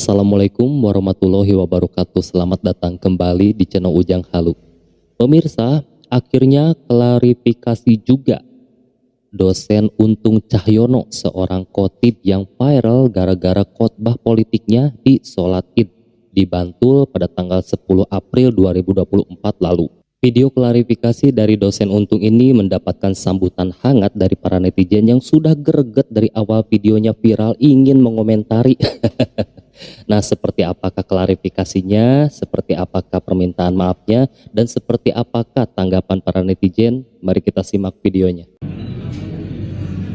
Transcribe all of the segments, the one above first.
Assalamualaikum warahmatullahi wabarakatuh. Selamat datang kembali di channel Ujang Halu. Pemirsa, akhirnya klarifikasi juga. Dosen Untung Cahyono, seorang khotib yang viral gara-gara khotbah politiknya di sholat Id di Bantul pada tanggal 10 April 2024 lalu. Video klarifikasi dari dosen Untung ini mendapatkan sambutan hangat dari para netizen yang sudah greget dari awal videonya viral ingin mengomentari. Nah, seperti apakah klarifikasinya, seperti apakah permintaan maafnya, dan seperti apakah tanggapan para netizen? Mari kita simak videonya.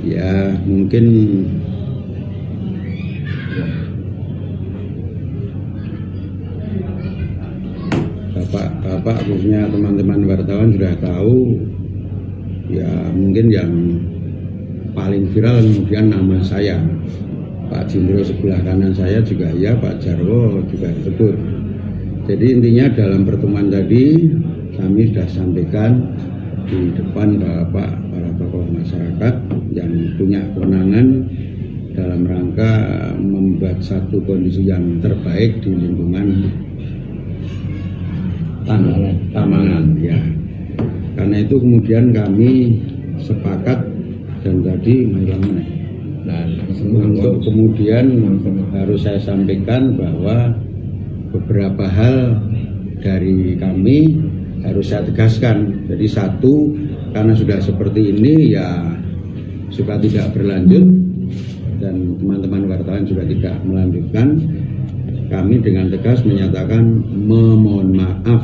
Ya, mungkin Bapak khususnya teman-teman wartawan sudah tahu, ya mungkin yang paling viral kemudian nama saya, Pak Jindro sebelah kanan saya juga ya, Pak Jarwo juga disebut. Jadi intinya dalam pertemuan tadi kami sudah sampaikan di depan Bapak para tokoh masyarakat yang punya kewenangan dalam rangka membuat satu kondisi yang terbaik di lingkungan Tamangan ya. Karena itu kemudian kami sepakat dan tadi untuk kemudian harus saya sampaikan bahwa beberapa hal dari kami harus saya tegaskan. Jadi satu, karena sudah seperti ini ya supaya tidak berlanjut dan teman-teman wartawan juga tidak melanjutkan, kami dengan tegas menyatakan memohon maaf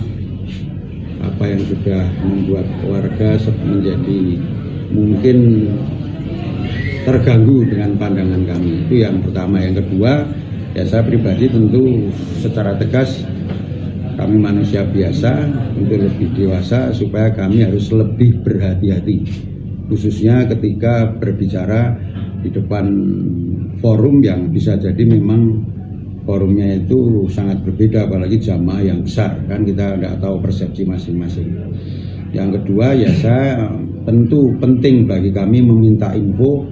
apa yang sudah membuat warga menjadi mungkin terganggu dengan pandangan kami. Itu yang pertama. Yang kedua, ya saya pribadi tentu secara tegas kami manusia biasa untuk lebih dewasa supaya kami harus lebih berhati-hati, khususnya ketika berbicara di depan forum yang bisa jadi memang forumnya itu sangat berbeda, apalagi jamaah yang besar, kan kita tidak tahu persepsi masing-masing. Yang kedua, ya saya tentu penting bagi kami meminta info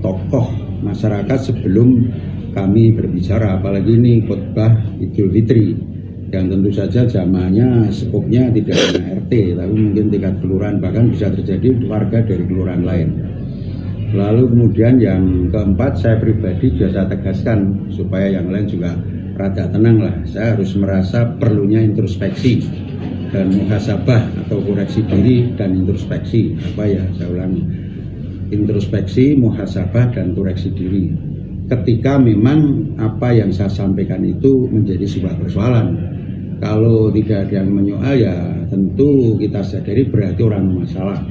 tokoh masyarakat sebelum kami berbicara, apalagi ini khotbah Idul Fitri yang tentu saja jamaahnya skopnya tidak hanya RT tapi mungkin tingkat kelurahan, bahkan bisa terjadi warga dari kelurahan lain. Lalu kemudian yang keempat, saya pribadi juga saya tegaskan supaya yang lain juga rada tenang lah. Saya harus merasa perlunya introspeksi dan muhasabah atau koreksi diri dan introspeksi. Apa ya, saya ulangi. Introspeksi, muhasabah dan koreksi diri. Ketika memang apa yang saya sampaikan itu menjadi sebuah persoalan. Kalau tidak ada yang menyoal ya tentu kita sadari berarti orang masalah.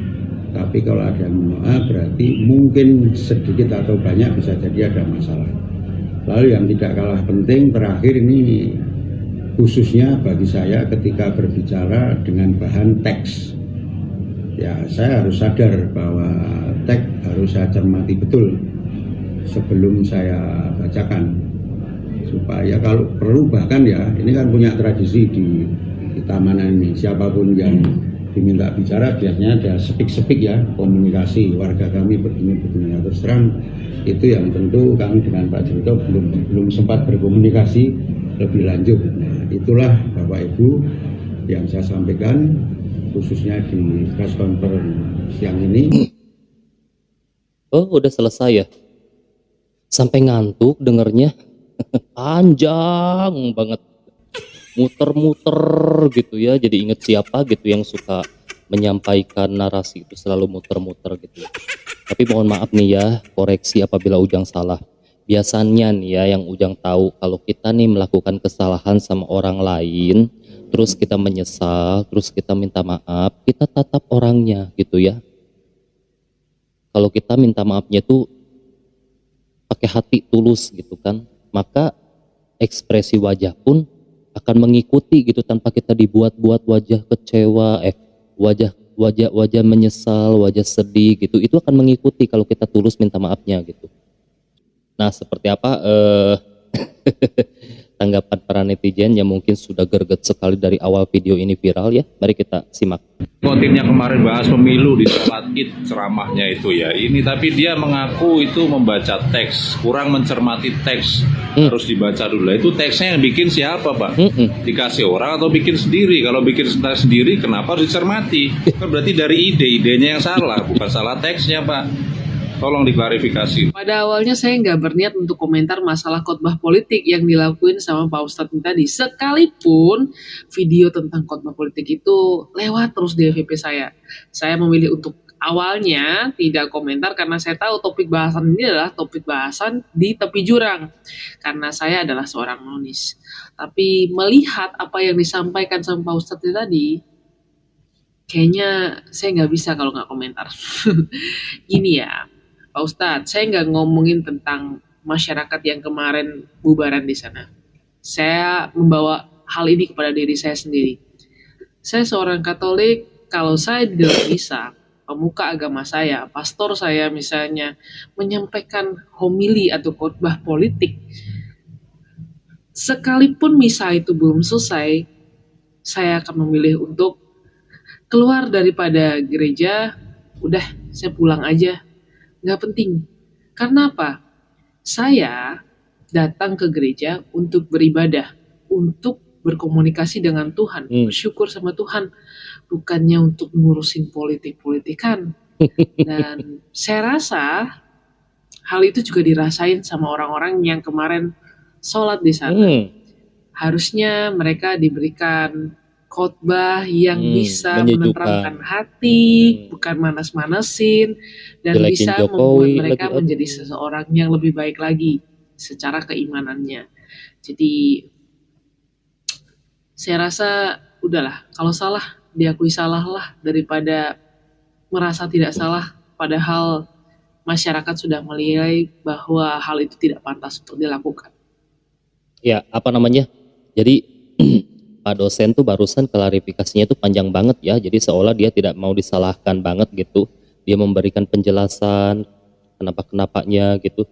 Tapi kalau ada yang menyoal berarti mungkin sedikit atau banyak bisa jadi ada masalah. Lalu yang tidak kalah penting terakhir ini khususnya bagi saya ketika berbicara dengan bahan teks. Ya saya harus sadar bahwa teks harus saya cermati betul sebelum saya bacakan. Supaya kalau perlu bahkan ya ini kan punya tradisi di Tamanan ini, siapapun yang diminta bicara biasanya ada sepik-sepik ya, komunikasi warga kami begini terus terang itu yang tentu kami dengan Pak Jendro belum sempat berkomunikasi lebih lanjut. Nah, itulah Bapak Ibu yang saya sampaikan khususnya di press conference siang ini. Oh, udah selesai ya? Sampai ngantuk dengernya. Panjang banget. Muter-muter gitu ya, jadi inget siapa gitu yang suka menyampaikan narasi itu selalu muter-muter gitu. Tapi mohon maaf nih ya, koreksi apabila Ujang salah. Biasanya nih ya yang Ujang tahu kalau kita nih melakukan kesalahan sama orang lain, terus kita menyesal, terus kita minta maaf, kita tatap orangnya gitu ya. Kalau kita minta maafnya tuh pakai hati tulus gitu kan, maka ekspresi wajah pun akan mengikuti gitu tanpa kita dibuat-buat wajah kecewa, wajah menyesal, wajah sedih gitu. Itu akan mengikuti kalau kita tulus minta maafnya gitu. Nah, seperti apa tanggapan para netizen yang mungkin sudah greget sekali dari awal video ini viral ya? Mari kita simak. Kontennya kemarin bahas pemilu di sholat Id, ceramahnya itu ya ini, tapi dia mengaku itu membaca teks, kurang mencermati teks. Harus dibaca dulu. Lah, itu teksnya yang bikin siapa, Pak? Dikasih orang atau bikin sendiri? Kalau bikin sendiri, kenapa harus dicermati? Kan berarti dari idenya yang salah, bukan salah teksnya, Pak. Tolong diklarifikasi. Pada awalnya saya nggak berniat untuk komentar masalah khotbah politik yang dilakuin sama Pak Ustadz ini tadi. Sekalipun video tentang khotbah politik itu lewat terus di FYP saya. Saya memilih untuk awalnya tidak komentar karena saya tahu topik bahasan ini adalah topik bahasan di tepi jurang. Karena saya adalah seorang nonis. Tapi melihat apa yang disampaikan sama Pak Ustadz ini tadi, kayaknya saya nggak bisa kalau nggak komentar. Gini ya, Pak Ustadz, saya nggak ngomongin tentang masyarakat yang kemarin bubaran di sana. Saya membawa hal ini kepada diri saya sendiri. Saya seorang Katolik, kalau saya di dalam misa, pemuka agama saya, pastor saya misalnya, menyampaikan homili atau khotbah politik, sekalipun misa itu belum selesai, saya akan memilih untuk keluar daripada gereja, udah saya pulang aja. Nggak penting. Karena apa? Saya datang ke gereja untuk beribadah, untuk berkomunikasi dengan Tuhan, bersyukur sama Tuhan, bukannya untuk ngurusin politik-politikan. Dan saya rasa hal itu juga dirasain sama orang-orang yang kemarin sholat di sana. Harusnya mereka diberikan khotbah yang bisa menenteramkan hati, bukan manas-manasin, dan Jelekin bisa Jokowi membuat mereka lagi, menjadi seseorang yang lebih baik lagi secara keimanannya. Jadi saya rasa udahlah, kalau salah diakui salah lah daripada merasa tidak salah, padahal masyarakat sudah menilai bahwa hal itu tidak pantas untuk dilakukan. Ya, apa namanya? Jadi Pak dosen tuh barusan klarifikasinya tuh panjang banget ya. Jadi seolah dia tidak mau disalahkan banget gitu. Dia memberikan penjelasan kenapa-kenapanya gitu.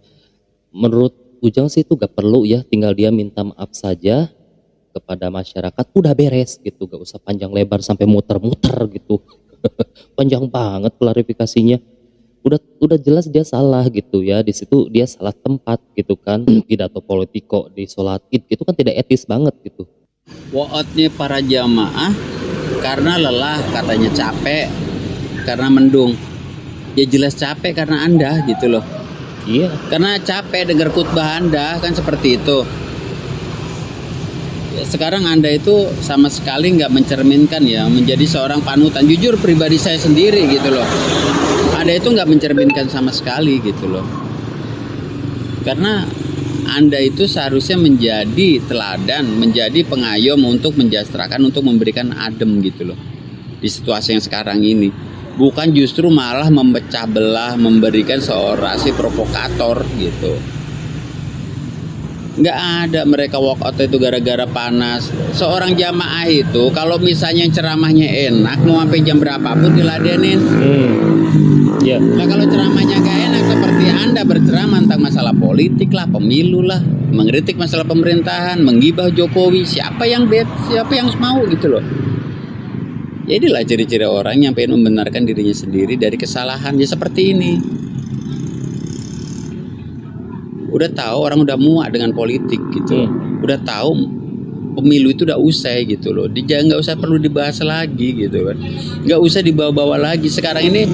Menurut Ujang sih itu gak perlu ya. Tinggal dia minta maaf saja kepada masyarakat. Udah beres gitu. Gak usah panjang lebar sampai muter-muter gitu. Panjang banget klarifikasinya. Udah jelas dia salah gitu ya. Di situ dia salah tempat gitu kan. Pidato politiko di sholat id gitu kan tidak etis banget gitu. Wootnya para jamaah karena lelah, katanya capek karena mendung. Ya jelas capek karena Anda gitu loh. Iya. Karena capek dengar khutbah Anda kan seperti itu. Ya, sekarang Anda itu sama sekali nggak mencerminkan ya menjadi seorang panutan. Jujur pribadi saya sendiri gitu loh. Anda itu nggak mencerminkan sama sekali gitu loh. Karena Anda itu seharusnya menjadi teladan, menjadi pengayom untuk menjasterakan, untuk memberikan adem gitu loh di situasi yang sekarang ini. Bukan justru malah memecah belah, memberikan seorasi provokator gitu. Nggak ada mereka walk out itu gara-gara panas. Seorang jamaah itu kalau misalnya ceramahnya enak, mau sampai jam berapapun diladenin. Yeah. Nah kalau ceramahnya gak enak seperti Anda berceramah tentang masalah politik lah, pemilu lah, mengkritik masalah pemerintahan, menggibah Jokowi, siapa yang mau gitu loh. Jadilah ciri-ciri orang yang pengen membenarkan dirinya sendiri dari kesalahan ya seperti ini. Udah tahu orang udah muak dengan politik gitu. Udah tahu pemilu itu udah usai gitu loh. Dia nggak usah perlu dibahas lagi gitu kan. Nggak usah dibawa-bawa lagi. Sekarang ini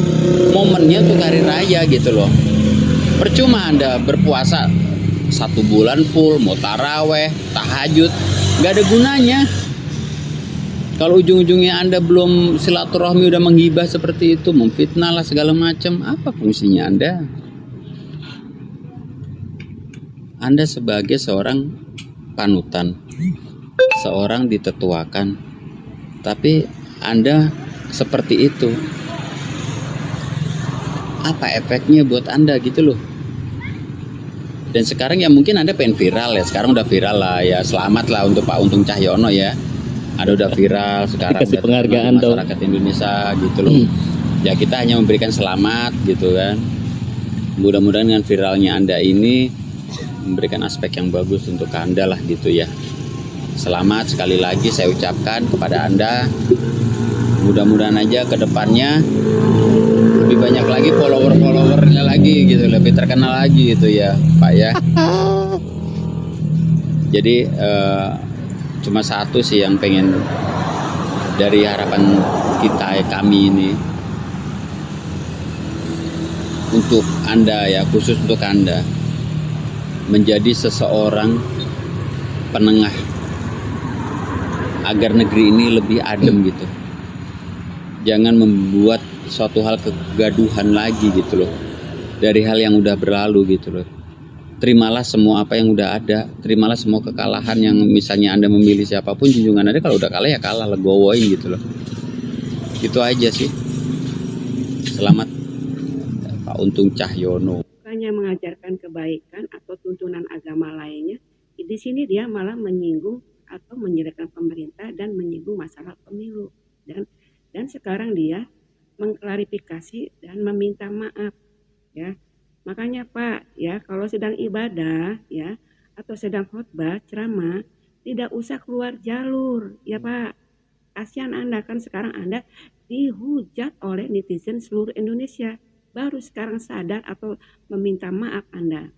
momennya untuk hari raya gitu loh. Percuma Anda berpuasa 1 bulan full, mau taraweh, tahajud, nggak ada gunanya. Kalau ujung-ujungnya Anda belum silaturahmi udah menggibah seperti itu, memfitnah lah segala macam, apa fungsinya Anda? Anda sebagai seorang panutan, seorang ditetuakan, tapi Anda seperti itu, apa efeknya buat Anda gitu loh. Dan sekarang ya mungkin Anda pengen viral ya, sekarang udah viral lah ya, selamat lah untuk Pak Untung Cahyono ya, ada udah viral sekarang, dikasih penghargaan dong masyarakat Indonesia gitu loh. Ya kita hanya memberikan selamat gitu kan. Mudah-mudahan dengan viralnya Anda ini memberikan aspek yang bagus untuk Anda lah gitu ya. Selamat sekali lagi saya ucapkan kepada Anda. Mudah-mudahan aja ke depannya lebih banyak lagi follower-followernya lagi gitu, lebih terkenal lagi gitu ya Pak ya. Jadi cuma satu sih yang pengen dari harapan kita, kami ini, untuk Anda ya, khusus untuk Anda, menjadi seseorang penengah agar negeri ini lebih adem gitu. Jangan membuat suatu hal kegaduhan lagi gitu loh, dari hal yang udah berlalu gitu loh. Terimalah semua apa yang udah ada, terimalah semua kekalahan yang misalnya Anda memilih siapapun, junjungan Anda kalau udah kalah ya kalah, legowoin gitu loh. Gitu aja sih. Selamat Pak Untung Cahyono. Bukannya mengajarkan kebaikan atau tuntunan agama lainnya, di sini dia malah menyinggung atau menyerahkan pemerintah dan menyinggung masalah pemilu. Dan sekarang dia mengklarifikasi dan meminta maaf, ya. Makanya Pak, ya, kalau sedang ibadah, ya, atau sedang khotbah, ceramah, tidak usah keluar jalur, ya Pak. Kasihan Anda, kan sekarang Anda dihujat oleh netizen seluruh Indonesia. Baru sekarang sadar atau meminta maaf Anda.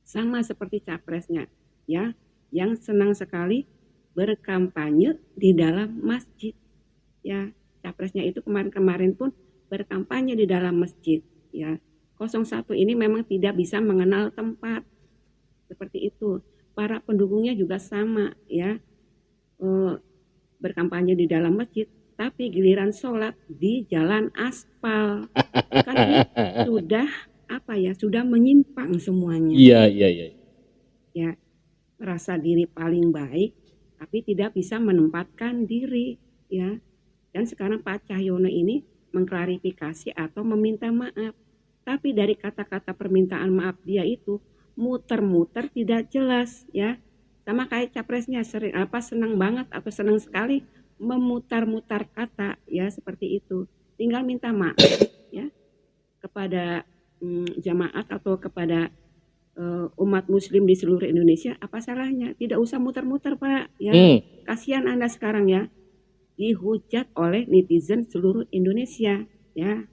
Sama seperti capresnya, ya, yang senang sekali berkampanye di dalam masjid. Ya, capresnya itu kemarin-kemarin pun berkampanye di dalam masjid, ya. 01 ini memang tidak bisa mengenal tempat. Seperti itu. Para pendukungnya juga sama, ya. Berkampanye di dalam masjid, tapi giliran sholat di jalan aspal. Kan ini sudah menyimpang semuanya. Iya. Ya, merasa diri paling baik, tapi tidak bisa menempatkan diri, ya. Dan sekarang Pak Cahyono ini mengklarifikasi atau meminta maaf. Tapi dari kata-kata permintaan maaf dia itu muter-muter tidak jelas, ya. Sama kayak capresnya senang banget atau senang sekali memutar-mutar kata, ya, seperti itu. Tinggal minta maaf, ya, kepada jamaat atau kepada umat muslim di seluruh Indonesia. Apa salahnya? Tidak usah muter-muter Pak, ya. Kasihan Anda sekarang, ya, dihujat oleh netizen seluruh Indonesia, ya.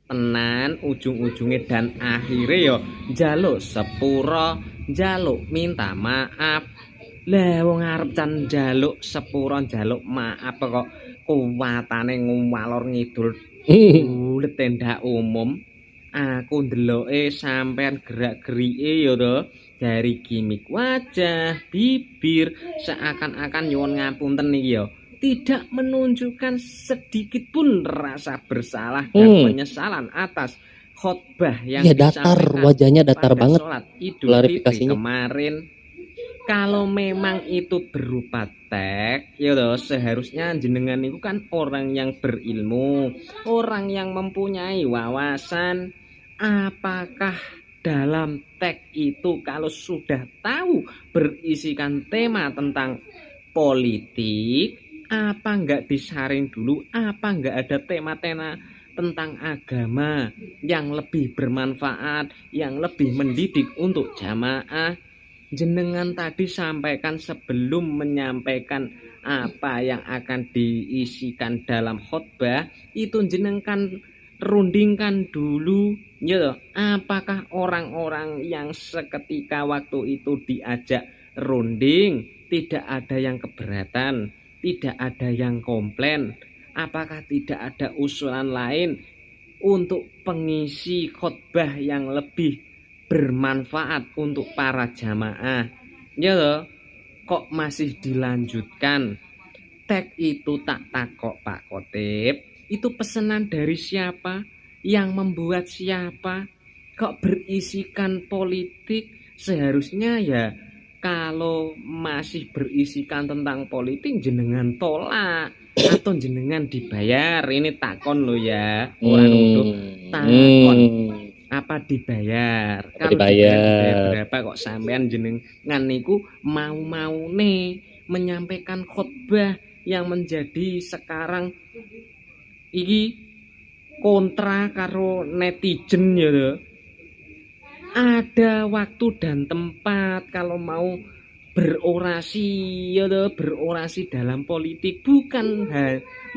Tenan ujung-ujungnya dan akhirnya yo njaluk sepuro, njaluk minta maaf. Lah wong arep can njaluk sepuro, njaluk maaf kok kuwatane ngwalor ngidul bulet tenda umum. Aku ndeloke sampean gerak-gerike yo to, dari gimik wajah, bibir, seakan-akan nyuwun ngapunten iki yo. Tidak menunjukkan sedikit pun rasa bersalah dan penyesalan atas khotbah yang datar, wajahnya datar banget klarifikasinya kemarin. Kalau memang itu berupa teks, ya toh, seharusnya jenengan itu kan orang yang berilmu, orang yang mempunyai wawasan. Apakah dalam teks itu kalau sudah tahu berisikan tema tentang politik, apa enggak disaring dulu, apa enggak ada tema-tema tentang agama yang lebih bermanfaat, yang lebih mendidik untuk jamaah? Jenengan tadi sampaikan sebelum menyampaikan apa yang akan diisikan dalam khotbah, itu jenengan rundingkan dulu, ya. Apakah orang-orang yang seketika waktu itu diajak runding tidak ada yang keberatan, tidak ada yang komplain? Apakah tidak ada usulan lain untuk pengisi khotbah yang lebih bermanfaat untuk para jamaah? Ya loh, kok masih dilanjutkan? Teks itu tak takok Pak Khotib, itu pesanan dari siapa? Yang membuat siapa? Kok berisikan politik? Seharusnya ya kalau masih berisikan tentang politik jenengan tolak atau jenengan dibayar. Ini takon lo ya, orang untuk takon. Apa dibayar? Kalau dibayar berapa kok sampean jenengan niku mau nih menyampaikan khotbah yang menjadi sekarang iki kontra karo netizen ya lho. Ada waktu dan tempat kalau mau berorasi ya toh, berorasi dalam politik, bukan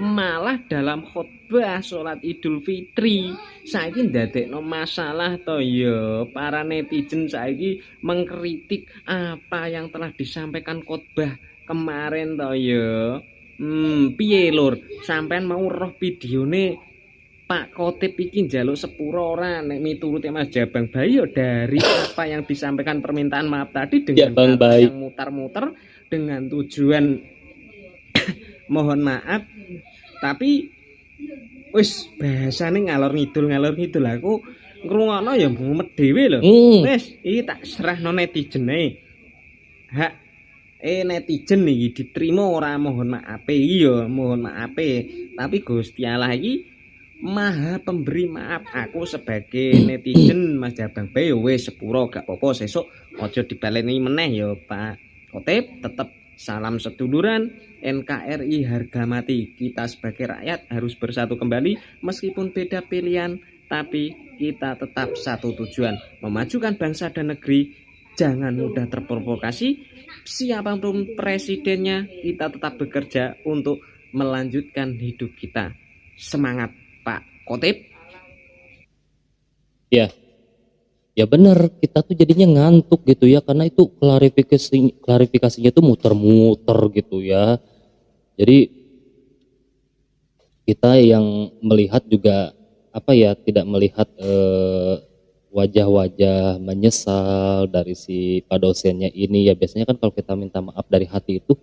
malah dalam khotbah sholat Idul Fitri. Saiki ndadekno masalah to ya, para netizen saiki mengkritik apa yang telah disampaikan khotbah kemarin to ya. Piye lur, sampean mau roh videone Pak Khotib iki njaluk sepuro ora nek mituruti Mas Jabang Bayi ya dari apa yang disampaikan permintaan maaf tadi dengan Jabang kata Bayi. yang mutar-muter dengan tujuan mohon maaf, tapi wis bahasane ngalor ngidul aku ngrungokno ya mumet dhewe lho. Wis iki tak serahno netizen ae. Hak netizen iki diterima ora mohon maafe, iya mohon maafe, tapi Gusti Allah iki Maha pemberi maaf. Aku sebagai netizen Mas Jabang Bayi wis sepuro gak apa-apa, sesuk aja dibaleni meneh ya Pak Khotib. Tetep salam seduluran, NKRI harga mati. Kita sebagai rakyat harus bersatu kembali meskipun beda pilihan, tapi kita tetap satu tujuan, memajukan bangsa dan negeri. Jangan mudah terprovokasi. Siapapun presidennya, kita tetap bekerja untuk melanjutkan hidup kita. Semangat Pak Khotib. Ya benar, kita tuh jadinya ngantuk gitu ya, karena itu klarifikasinya tuh muter-muter gitu ya. Jadi kita yang melihat juga apa ya, tidak melihat wajah-wajah menyesal dari si pak dosennya ini ya. Biasanya kan kalau kita minta maaf dari hati itu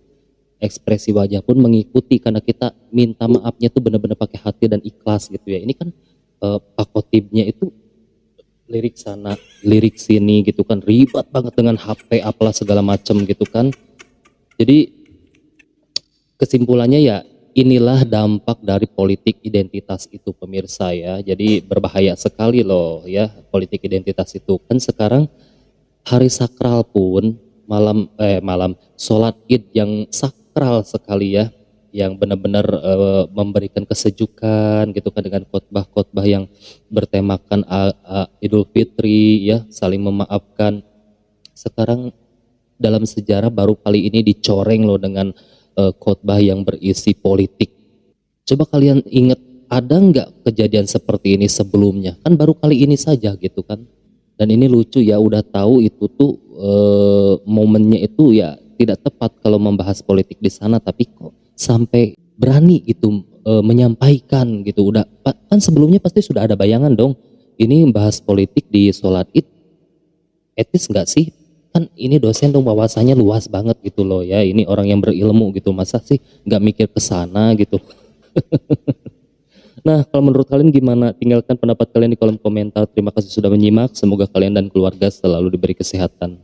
ekspresi wajah pun mengikuti, karena kita minta maafnya tuh benar-benar pakai hati dan ikhlas gitu ya. Ini kan Pak Khotibnya itu lirik sana, lirik sini gitu kan, ribet banget dengan HP apalah segala macam gitu kan. Jadi kesimpulannya ya inilah dampak dari politik identitas itu pemirsa ya. Jadi berbahaya sekali loh ya politik identitas itu. Kan sekarang hari sakral pun malam sholat Id yang sakral sekali ya, yang benar-benar memberikan kesejukan gitu kan, dengan khotbah-khotbah yang bertemakan Idul Fitri ya, saling memaafkan. Sekarang dalam sejarah baru kali ini dicoreng loh dengan khotbah yang berisi politik. Coba kalian ingat, ada nggak kejadian seperti ini sebelumnya? Kan baru kali ini saja gitu kan. Dan ini lucu ya, udah tahu itu tuh momennya itu ya tidak tepat kalau membahas politik di sana, tapi kok sampai berani gitu menyampaikan gitu. Udah kan sebelumnya pasti sudah ada bayangan dong, ini bahas politik di sholat Id etis nggak sih? Kan ini dosen dong, wawasannya luas banget gitu loh ya, ini orang yang berilmu gitu, masa sih nggak mikir ke sana gitu. Nah, kalau menurut kalian gimana? Tinggalkan pendapat kalian di kolom komentar. Terima kasih sudah menyimak. Semoga kalian dan keluarga selalu diberi kesehatan.